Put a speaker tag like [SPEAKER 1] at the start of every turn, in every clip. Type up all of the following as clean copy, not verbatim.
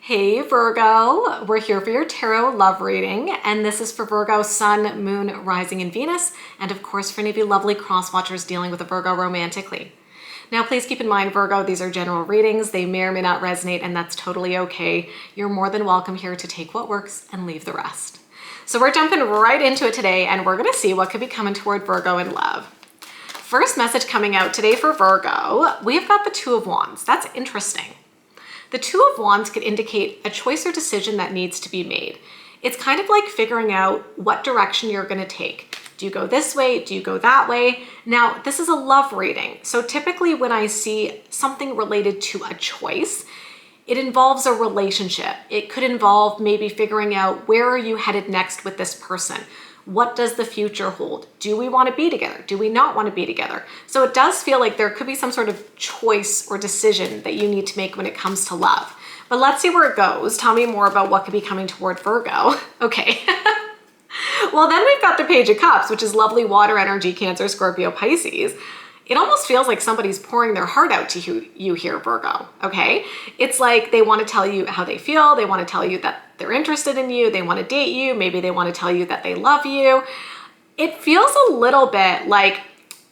[SPEAKER 1] Hey Virgo, we're here for your tarot love reading, and this is for Virgo Sun, Moon, Rising, and Venus, and of course for any of you lovely cross-watchers dealing with a Virgo romantically. Now please keep in mind, Virgo, these are general readings. They may or may not resonate, and that's totally okay. You're more than welcome here to take what works and leave the rest. So we're jumping right into it today, and we're gonna see what could be coming toward Virgo in love. First message coming out today for Virgo, we've got the Two of Wands. That's interesting. The Two of Wands could indicate a choice or decision that needs to be made. It's kind of like figuring out what direction you're going to take. Do you go this way? Do you go that way? Now, this is a love reading. So typically when I see something related to a choice, it involves a relationship. It could involve maybe figuring out where are you headed next with this person? What does the future hold? Do we want to be together? Do we not want to be together? So it does feel like there could be some sort of choice or decision that you need to make when it comes to love. But let's see where it goes. Tell me more about what could be coming toward Virgo. Okay. Well, then we've got the Page of Cups, which is lovely water energy, Cancer, Scorpio, Pisces. It almost feels like somebody's pouring their heart out to you here, Virgo, okay? It's like they want to tell you how they feel. They want to tell you that they're interested in you. They want to date you. Maybe they want to tell you that they love you. It feels a little bit like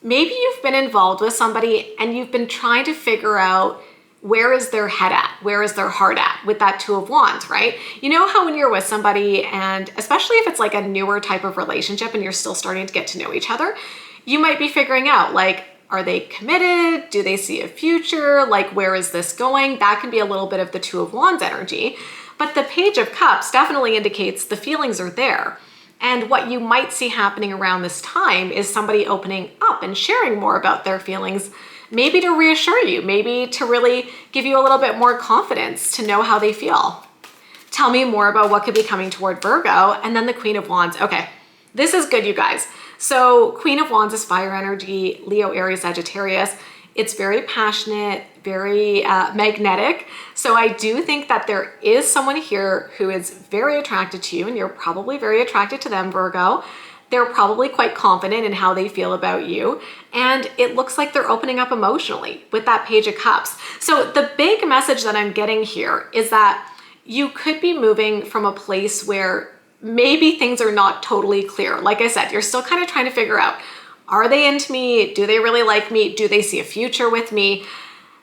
[SPEAKER 1] maybe you've been involved with somebody and you've been trying to figure out where is their head at? Where is their heart at with that Two of Wands, right? You know how when you're with somebody, and especially if it's like a newer type of relationship and you're still starting to get to know each other, you might be figuring out like, are they committed? Do they see a future? Like, where is this going? That can be a little bit of the Two of Wands energy. But the Page of Cups definitely indicates the feelings are there. And what you might see happening around this time is somebody opening up and sharing more about their feelings, maybe to reassure you, maybe to really give you a little bit more confidence to know how they feel. Tell me more about what could be coming toward Virgo. And then the Queen of Wands. Okay, this is good, you guys. So Queen of Wands is fire energy, Leo, Aries, Sagittarius. It's very passionate, very magnetic. So I do think that there is someone here who is very attracted to you, and you're probably very attracted to them, Virgo. They're probably quite confident in how they feel about you. And it looks like they're opening up emotionally with that Page of Cups. So the big message that I'm getting here is that you could be moving from a place where maybe things are not totally clear. Like I said, you're still kind of trying to figure out, are they into me? Do they really like me? Do they see a future with me?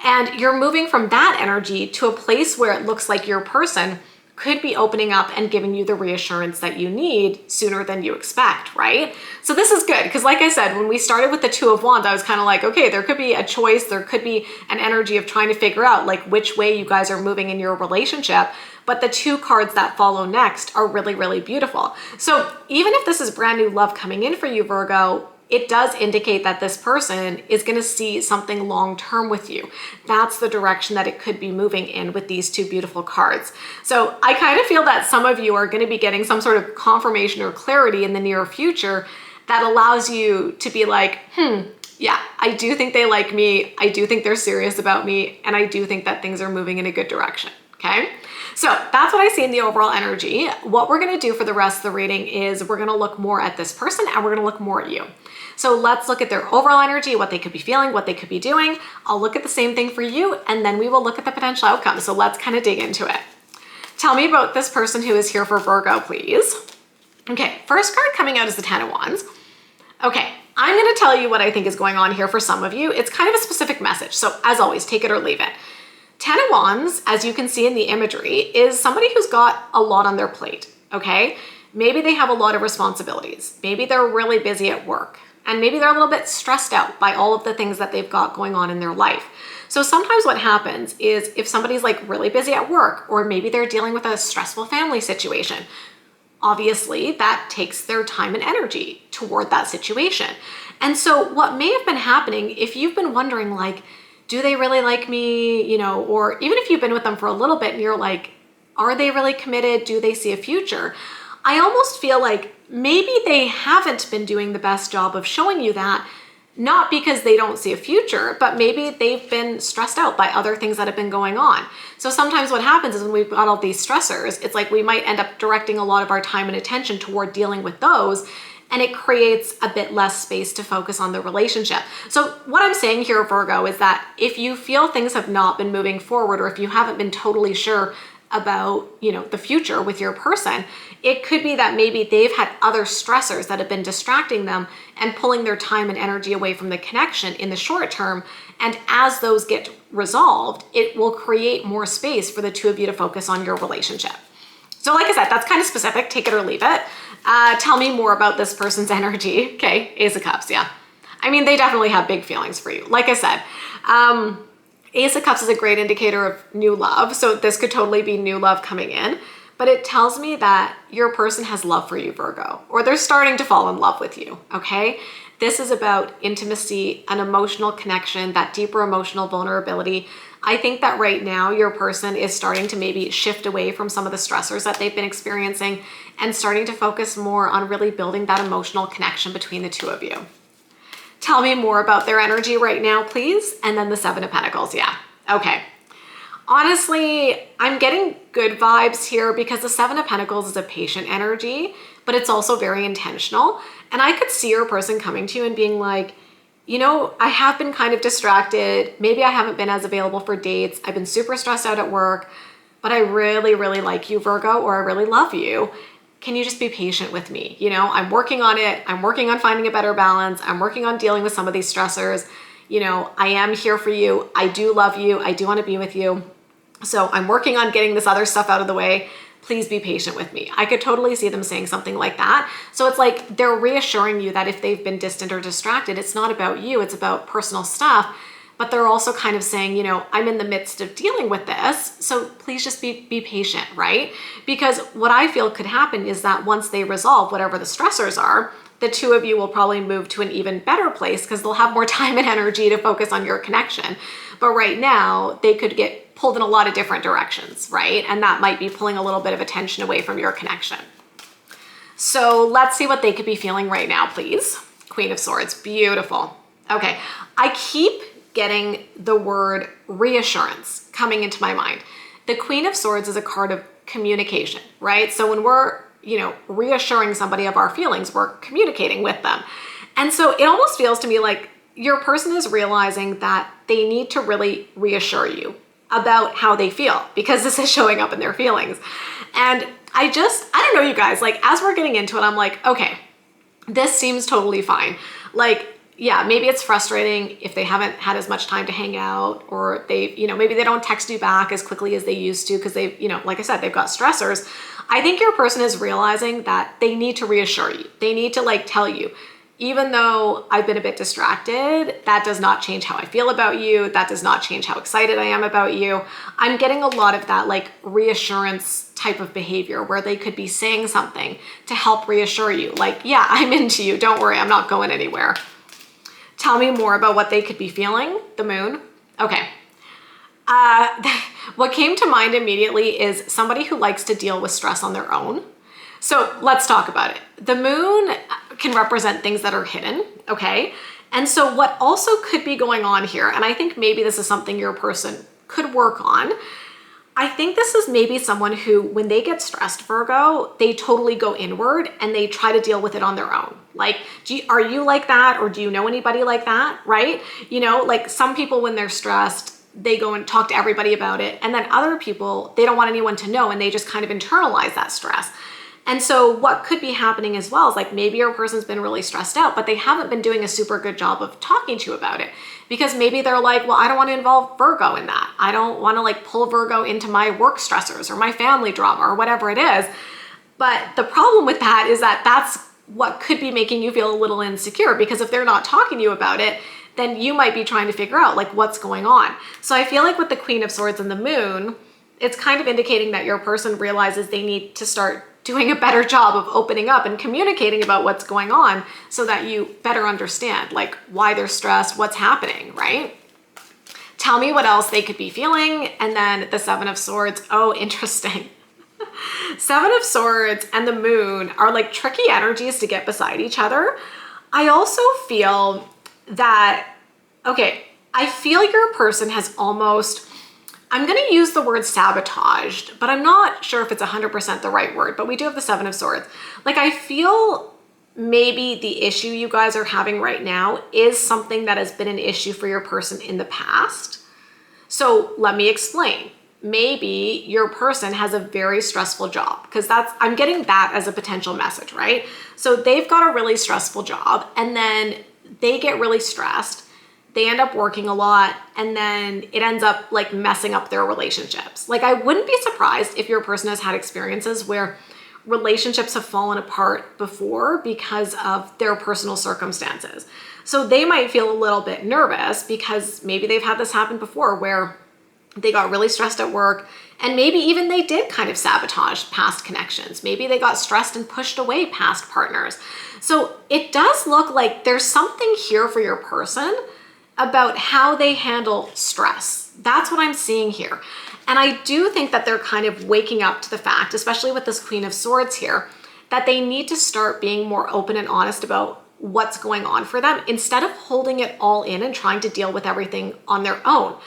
[SPEAKER 1] And you're moving from that energy to a place where it looks like your person could be opening up and giving you the reassurance that you need sooner than you expect, right? So this is good because like I said, when we started with the Two of Wands, I was kind of like, okay, there could be a choice. There could be an energy of trying to figure out like which way you guys are moving in your relationship. But the two cards that follow next are really, really beautiful. So even if this is brand new love coming in for you, Virgo, it does indicate that this person is going to see something long-term with you. That's the direction that it could be moving in with these two beautiful cards. So I kind of feel that some of you are going to be getting some sort of confirmation or clarity in the near future that allows you to be like, yeah, I do think they like me. I do think they're serious about me. And I do think that things are moving in a good direction. Okay. So that's what I see in the overall energy. What we're going to do for the rest of the reading is we're going to look more at this person and we're going to look more at you. So let's look at their overall energy, what they could be feeling, what they could be doing. I'll look at the same thing for you, and then we will look at the potential outcome. So let's kind of dig into it. Tell me about this person who is here for Virgo, please. Okay, first card coming out is the Ten of Wands. Okay, I'm going to tell you what I think is going on here for some of you. It's kind of a specific message. So as always, take it or leave it. Ten of Wands, as you can see in the imagery, is somebody who's got a lot on their plate, okay? Maybe they have a lot of responsibilities. Maybe they're really busy at work. And maybe they're a little bit stressed out by all of the things that they've got going on in their life. So sometimes what happens is if somebody's like really busy at work, or maybe they're dealing with a stressful family situation, obviously that takes their time and energy toward that situation. And so what may have been happening, if you've been wondering like, do they really like me? You know, or even if you've been with them for a little bit and you're like, are they really committed? Do they see a future? I almost feel like maybe they haven't been doing the best job of showing you that, not because they don't see a future, but maybe they've been stressed out by other things that have been going on. So sometimes what happens is when we've got all these stressors, it's like we might end up directing a lot of our time and attention toward dealing with those, and it creates a bit less space to focus on the relationship. So what I'm saying here, Virgo, is that if you feel things have not been moving forward, or if you haven't been totally sure about, the future with your person. It could be that maybe they've had other stressors that have been distracting them and pulling their time and energy away from the connection in the short term. And as those get resolved, it will create more space for the two of you to focus on your relationship. So like I said, that's kind of specific, take it or leave it. Tell me more about this person's energy. Okay, Ace of Cups, yeah. I mean, they definitely have big feelings for you. Like I said, Ace of Cups is a great indicator of new love. So this could totally be new love coming in, but it tells me that your person has love for you, Virgo, or they're starting to fall in love with you, okay? This is about intimacy, an emotional connection, that deeper emotional vulnerability. I think that right now your person is starting to maybe shift away from some of the stressors that they've been experiencing and starting to focus more on really building that emotional connection between the two of you. Tell me more about their energy right now, please. And then the Seven of Pentacles, yeah. Okay. Honestly, I'm getting good vibes here because the Seven of Pentacles is a patient energy, but it's also very intentional. And I could see your person coming to you and being like, I have been kind of distracted. Maybe I haven't been as available for dates. I've been super stressed out at work, but I really, really like you, Virgo, or I really love you. Can you just be patient with me? I'm working on it. I'm working on finding a better balance. I'm working on dealing with some of these stressors. I am here for you. I do love you. I do want to be with you. So I'm working on getting this other stuff out of the way. Please be patient with me. I could totally see them saying something like that. So it's like they're reassuring you that if they've been distant or distracted, it's not about you, it's about personal stuff. But they're also kind of saying, I'm in the midst of dealing with this, so please just be patient, right? Because what I feel could happen is that once they resolve whatever the stressors are, the two of you will probably move to an even better place because they'll have more time and energy to focus on your connection. But right now, they could get pulled in a lot of different directions, right? And that might be pulling a little bit of attention away from your connection. So let's see what they could be feeling right now, please. Queen of Swords, beautiful. Okay, I keep getting the word reassurance coming into my mind. The Queen of Swords is a card of communication, right? So when we're, reassuring somebody of our feelings, we're communicating with them. And so it almost feels to me like your person is realizing that they need to really reassure you about how they feel because this is showing up in their feelings. And I don't know, you guys, like as we're getting into it, I'm like, okay, this seems totally fine. Like, yeah, maybe it's frustrating if they haven't had as much time to hang out or they, maybe they don't text you back as quickly as they used to because they've, like I said, they've got stressors. I think your person is realizing that they need to reassure you. They need to tell you, even though I've been a bit distracted, that does not change how I feel about you. That does not change how excited I am about you. I'm getting a lot of that reassurance type of behavior where they could be saying something to help reassure you. Like, yeah, I'm into you. Don't worry, I'm not going anywhere. Tell me more about what they could be feeling. The Moon. Okay. What came to mind immediately is somebody who likes to deal with stress on their own. So let's talk about it. The Moon can represent things that are hidden, okay? And so what also could be going on here, and I think maybe this is something your person could work on, I think this is maybe someone who, when they get stressed, Virgo, they totally go inward and they try to deal with it on their own. Like, are you like that? Or do you know anybody like that, right? Some people, when they're stressed, they go and talk to everybody about it. And then other people, they don't want anyone to know and they just kind of internalize that stress. And so what could be happening as well is maybe your person's been really stressed out, but they haven't been doing a super good job of talking to you about it because maybe they're like, well, I don't want to involve Virgo in that. I don't want to pull Virgo into my work stressors or my family drama or whatever it is. But the problem with that is that that's what could be making you feel a little insecure because if they're not talking to you about it, then you might be trying to figure out what's going on. So I feel like with the Queen of Swords and the Moon, it's kind of indicating that your person realizes they need to start doing a better job of opening up and communicating about what's going on so that you better understand why they're stressed, what's happening, right? Tell me what else they could be feeling. And then the Seven of Swords. Oh, interesting. Seven of Swords and the Moon are tricky energies to get beside each other. I also feel that, okay, I feel your person has almost, I'm going to use the word sabotaged, but I'm not sure if it's 100% the right word, but we do have the Seven of Swords. I feel maybe the issue you guys are having right now is something that has been an issue for your person in the past. So let me explain. maybe your person has a very stressful job, because I'm getting that as a potential message, right? So they've got a really stressful job, and then they get really stressed. They end up working a lot, and then it ends up like messing up their relationships. Like, I wouldn't be surprised if your person has had experiences where relationships have fallen apart before because of their personal circumstances. So they might feel a little bit nervous because maybe they've had this happen before where they got really stressed at work, and maybe even they did kind of sabotage past connections. Maybe they got stressed and pushed away past partners. So it does look like there's something here for your person about how they handle stress. That's what I'm seeing here. And I do think that they're kind of waking up to the fact, especially with this Queen of Swords here, that they need to start being more open and honest about what's going on for them instead of holding it all in and trying to deal with everything on their own.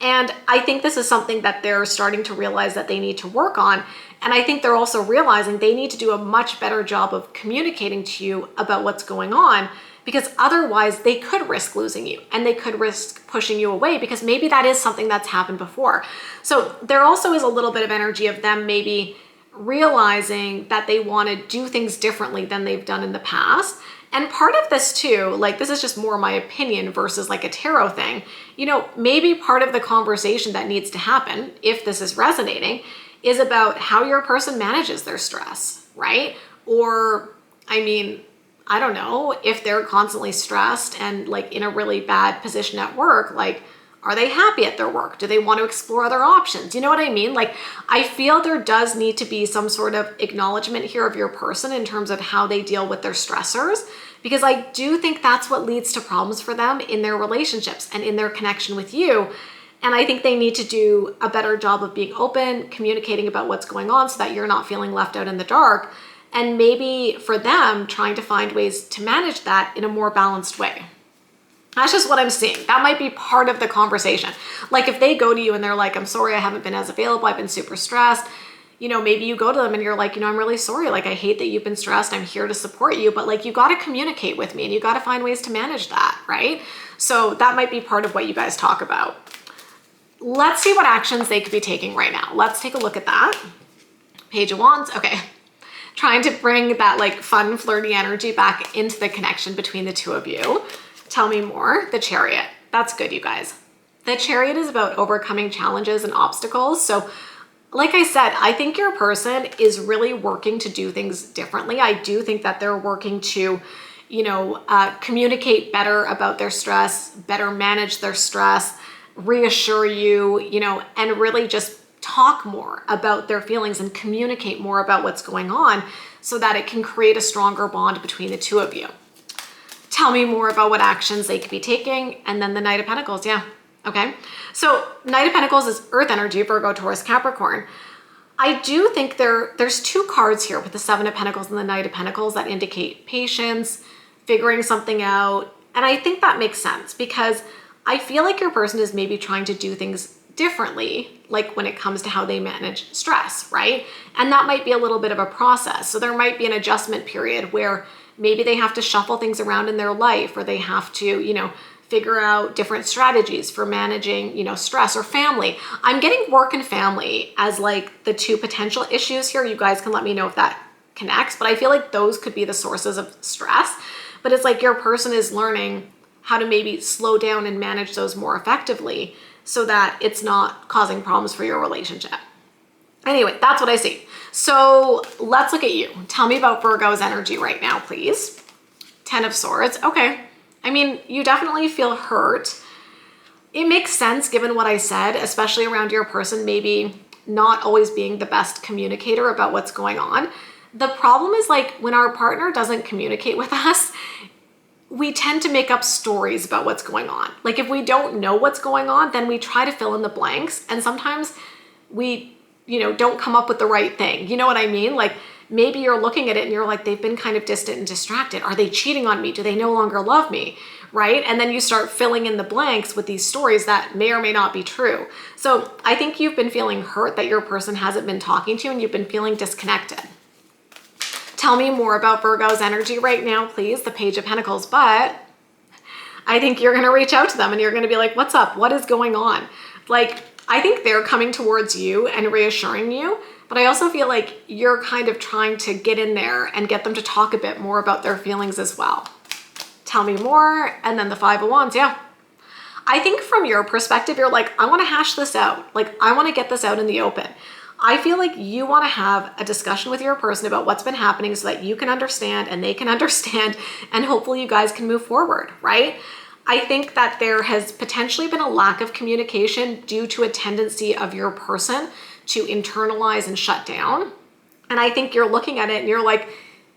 [SPEAKER 1] And I think this is something that they're starting to realize that they need to work on. And I think they're also realizing they need to do a much better job of communicating to you about what's going on, because otherwise they could risk losing you and they could risk pushing you away, because maybe that is something that's happened before. So there also is a little bit of energy of them maybe realizing that they want to do things differently than they've done in the past. And part of this too, like, this is just more my opinion versus like a tarot thing, you know, maybe part of the conversation that needs to happen, if this is resonating, is about how your person manages their stress, right? Or, I mean, I don't know, if they're constantly stressed and like in a really bad position at work, like, are they happy at their work? Do they want to explore other options? You know what I mean? Like, I feel there does need to be some sort of acknowledgement here of your person in terms of how they deal with their stressors, because I do think that's what leads to problems for them in their relationships and in their connection with you. And I think they need to do a better job of being open, communicating about what's going on so that you're not feeling left out in the dark. And maybe for them, trying to find ways to manage that in a more balanced way. That's just what I'm seeing. That might be part of the conversation. Like, if they go to you and they're like, I'm sorry, I haven't been as available, I've been super stressed. You know, maybe you go to them and you're like, you know, I'm really sorry. Like, I hate that you've been stressed. I'm here to support you. But like, you got to communicate with me and you got to find ways to manage that, right? So that might be part of what you guys talk about. Let's see what actions they could be taking right now. Let's take a look at that. Page of Wands. Okay. Trying to bring that like fun, flirty energy back into the connection between the two of you. Tell me more. The Chariot. That's good, you guys. The Chariot is about overcoming challenges and obstacles. So like I said, I think your person is really working to do things differently. I do think that they're working to, you know, communicate better about their stress, better manage their stress, reassure you, you know, and really just talk more about their feelings and communicate more about what's going on so that it can create a stronger bond between the two of you. Tell me more about what actions they could be taking. And then the Knight of Pentacles. Yeah. Okay. So Knight of Pentacles is earth energy, Virgo, Taurus, Capricorn. I do think there's two cards here with the Seven of Pentacles and the Knight of Pentacles that indicate patience, figuring something out. And I think that makes sense because I feel like your person is maybe trying to do things differently, like when it comes to how they manage stress, right? And that might be a little bit of a process. So there might be an adjustment period where maybe they have to shuffle things around in their life, or they have to, you know, figure out different strategies for managing, you know, stress or family. I'm getting work and family as like the two potential issues here. You guys can let me know if that connects, but I feel like those could be the sources of stress. But it's like your person is learning how to maybe slow down and manage those more effectively so that it's not causing problems for your relationship. Anyway, that's what I see. So let's look at you. Tell me about Virgo's energy right now, please. 10 of Swords. Okay. I mean, you definitely feel hurt. It makes sense given what I said, especially around your person maybe not always being the best communicator about what's going on. The problem is like when our partner doesn't communicate with us, we tend to make up stories about what's going on. Like if we don't know what's going on, then we try to fill in the blanks. And sometimes we, you know, don't come up with the right thing. You know what I mean? Like maybe you're looking at it and you're like, they've been kind of distant and distracted. Are they cheating on me? Do they no longer love me? Right? And then you start filling in the blanks with these stories that may or may not be true. So I think you've been feeling hurt that your person hasn't been talking to you and you've been feeling disconnected. Tell me more about Virgo's energy right now, please. The Page of Pentacles. But I think you're going to reach out to them and you're going to be like, what's up? What is going on? Like I think they're coming towards you and reassuring you, but I also feel like you're kind of trying to get in there and get them to talk a bit more about their feelings as well. Tell me more. And then the Five of Wands, yeah. I think from your perspective, you're like, I want to hash this out. Like, I want to get this out in the open. I feel like you want to have a discussion with your person about what's been happening so that you can understand and they can understand, and hopefully you guys can move forward, right? I think that there has potentially been a lack of communication due to a tendency of your person to internalize and shut down. And I think you're looking at it and you're like,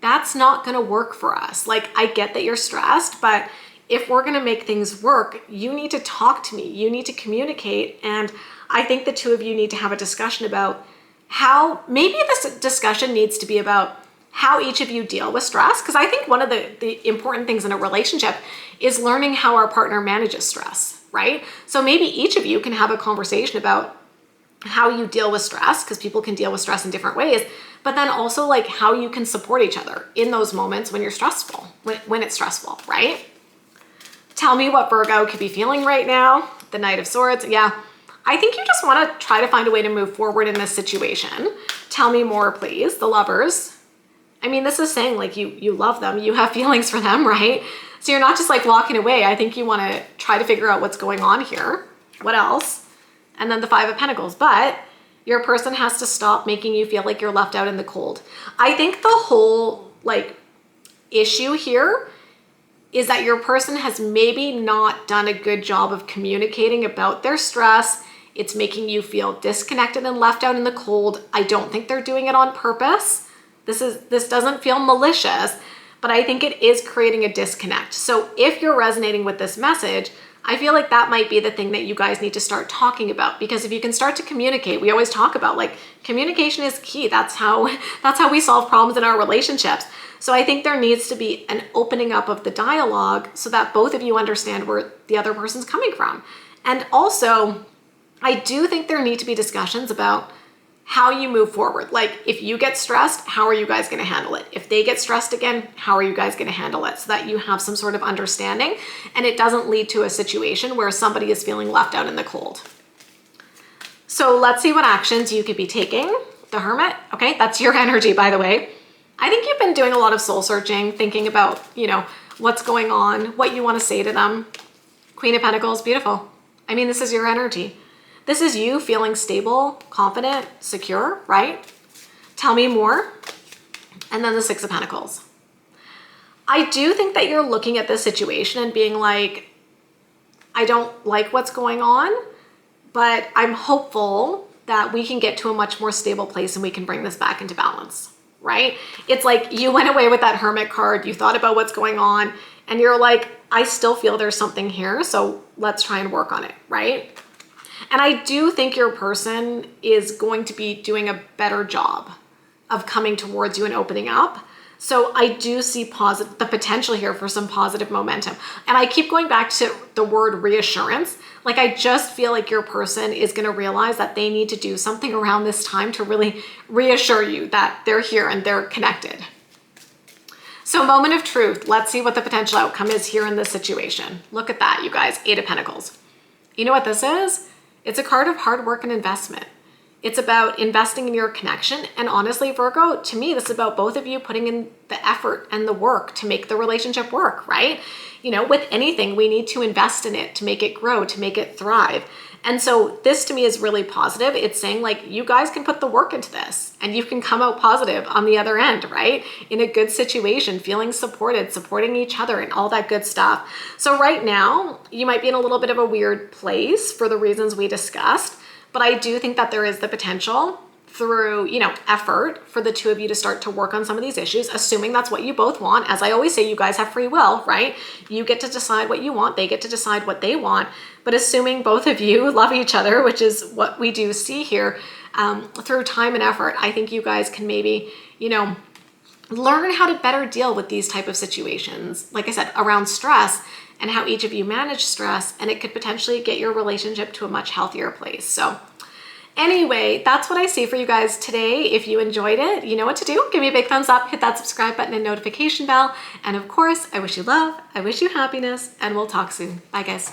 [SPEAKER 1] that's not going to work for us. Like, I get that you're stressed, but if we're going to make things work, you need to talk to me. You need to communicate. And I think the two of you need to have a discussion about how, maybe this discussion needs to be about how each of you deal with stress. Because I think one of the important things in a relationship is learning how our partner manages stress, right? So maybe each of you can have a conversation about how you deal with stress, because people can deal with stress in different ways, but then also like how you can support each other in those moments when you're stressful, when it's stressful, right? Tell me what Virgo could be feeling right now. The Knight of Swords. Yeah, I think you just want to try to find a way to move forward in this situation. Tell me more, please. The Lovers. I mean, this is saying like you love them. You have feelings for them, right? So you're not just like walking away. I think you want to try to figure out what's going on here. What else? And then the Five of Pentacles. But your person has to stop making you feel like you're left out in the cold. I think the whole like issue here is that your person has maybe not done a good job of communicating about their stress. It's making you feel disconnected and left out in the cold. I don't think they're doing it on purpose. This doesn't feel malicious, but I think it is creating a disconnect. So if you're resonating with this message, I feel like that might be the thing that you guys need to start talking about, because if you can start to communicate, we always talk about like communication is key. That's how we solve problems in our relationships. So I think there needs to be an opening up of the dialogue so that both of you understand where the other person's coming from. And also, I do think there need to be discussions about how you move forward. Like if you get stressed, how are you guys going to handle it? If they get stressed again, how are you guys going to handle it? So that you have some sort of understanding and it doesn't lead to a situation where somebody is feeling left out in the cold. So let's see what actions you could be taking. The Hermit. Okay, that's your energy, by the way. I think you've been doing a lot of soul searching, thinking about, what's going on, what you want to say to them. Queen of Pentacles, beautiful. I mean, this is your energy. This is you feeling stable, confident, secure, right? Tell me more. And then the Six of Pentacles. I do think that you're looking at this situation and being like, I don't like what's going on, but I'm hopeful that we can get to a much more stable place and we can bring this back into balance, right? It's like you went away with that Hermit card, you thought about what's going on, and you're like, I still feel there's something here, so let's try and work on it, right? And I do think your person is going to be doing a better job of coming towards you and opening up. So I do see the potential here for some positive momentum. And I keep going back to the word reassurance. Like I just feel like your person is going to realize that they need to do something around this time to really reassure you that they're here and they're connected. So moment of truth. Let's see what the potential outcome is here in this situation. Look at that, you guys. Eight of Pentacles. You know what this is? It's a card of hard work and investment. It's about investing in your connection. And honestly, Virgo, to me, this is about both of you putting in the effort and the work to make the relationship work, right? With anything, we need to invest in it to make it grow, to make it thrive. And so this to me is really positive. It's saying like, you guys can put the work into this and you can come out positive on the other end, right? In a good situation, feeling supported, supporting each other and all that good stuff. So right now, you might be in a little bit of a weird place for the reasons we discussed, but I do think that there is the potential through, effort for the two of you to start to work on some of these issues, assuming that's what you both want. As I always say, you guys have free will, right? You get to decide what you want. They get to decide what they want. But assuming both of you love each other, which is what we do see here, through time and effort, I think you guys can maybe, learn how to better deal with these type of situations. Like I said, around stress and how each of you manage stress, and it could potentially get your relationship to a much healthier place. So anyway, that's what I see for you guys today. If you enjoyed it, you know what to do. Give me a big thumbs up, hit that subscribe button and notification bell. And of course, I wish you love, I wish you happiness, and we'll talk soon. Bye guys.